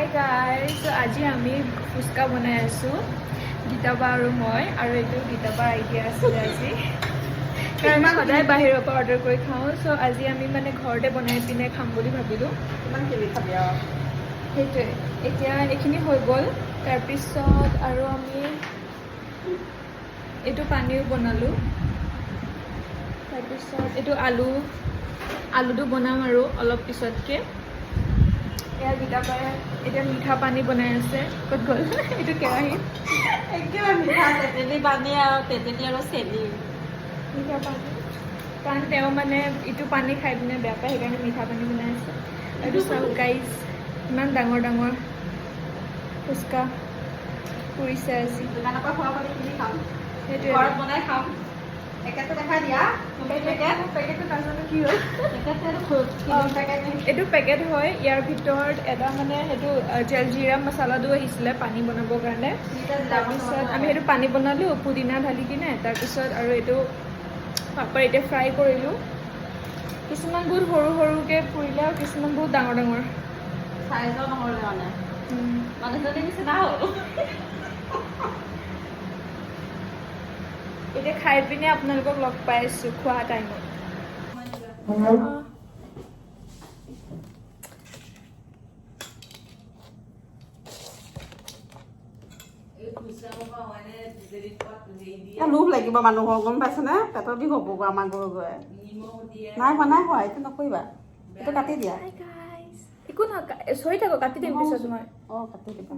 Hi guys, so আজি আমি ফুচকা বনাই আছো গীতাবা আৰু মই আৰু এইটো গীতাবাৰ আইডিয়া আছিল আজি কাৰণ মই সদায় বাহিৰৰ পৰা অৰ্ডাৰ কৰি খাওঁ সো আজি আমি মানে ঘৰতে বনাই পিনে খাম বুলি ভাবিলো কিমান কেজি খাবি আৰু সেইটোৱে এতিয়া এইখিনি হৈ গ'ল তাৰপিছত আৰু আমি এইটো পানীও বনালোঁ তাৰপিছত এইটো আলুটো বনাম আৰু অলপ পিছতকৈ এয়া গীতাবাই এতিয়া মিঠা পানী বনাই আছে ক'ত গ'ল এইটো কেৰাহীত একেবাৰে মিঠা তেতেলী পানী আৰু তেতেলী আৰু চেনি মিঠা পানী কাৰণ তেওঁ মানে ইটো পানী খাই পিনে বেয়া পায় সেইকাৰণে মিঠা পানী বনাই আছে আৰু চাওক গাইজ ইমান ডাঙৰ ডাঙৰ ফুচকা পুৰিছে আজি দোকানৰ পৰা খোৱা পানী কিনি খাম সেইটোৱে ঘৰত বনাই খাম পেকেটটো দেখাই দিয়া পেকেটটো নাজানো কি হ'ল পেকেট এইটো পেকেট হয় ইয়াৰ ভিতৰত এটা মানে সেইটো জলজিৰা মছলাটো আহিছিলে পানী বনাবৰ কাৰণে তাৰপিছত আমি সেইটো পানী বনালোঁ পুদিনা ঢালি কিনে তাৰপিছত আৰু এইটো পাপৰ এতিয়া ফ্ৰাই কৰিলোঁ কিছুমান বহুত সৰু সৰুকৈ পুৰিলে আৰু কিছুমান বহুত ডাঙৰ ডাঙৰ চাইজৰ নহ'লে মানে মানুহজনী নিচিনা হ'ল এতিয়া খাই পিনে আপোনালোকক লগ পাই আছোঁ খোৱা টাইমত লোভ লাগিব মানুহৰ গম পাইছেনে পেটৰ বিষ হ'ব গৈ আমাৰ গৈ গৈ নাই হোৱা এইটো নকৰিবা এইটো কাটি দিয়া একো নহয় চৰি থাকক কাটি দিম পিছত মই অঁ কাটি দিবা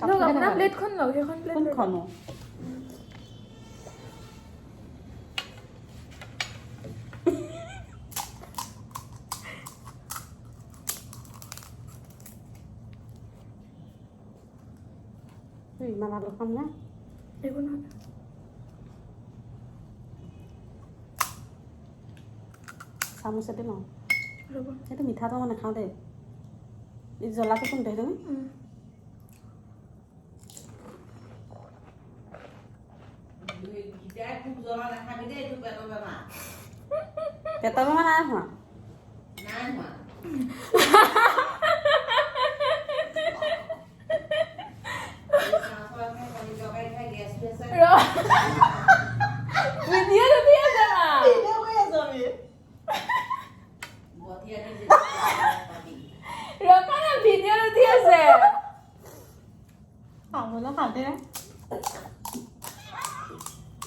আপোনাৰ প্লেটখন লওক সেইখন প্লেট কোনখনো ইমান আলু খাম নে একো নহয় চামুচেদি লওঁ ৰ'ব সেইটো মিঠাটো মই নাখাওঁ দেই এই জ্বলাটো কোনটো সেইটো পেটৰ বেমাৰ নাই হোৱা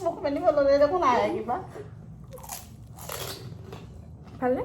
মোক মেলিব ল'লে দেখোন নাই কিবা ভালনে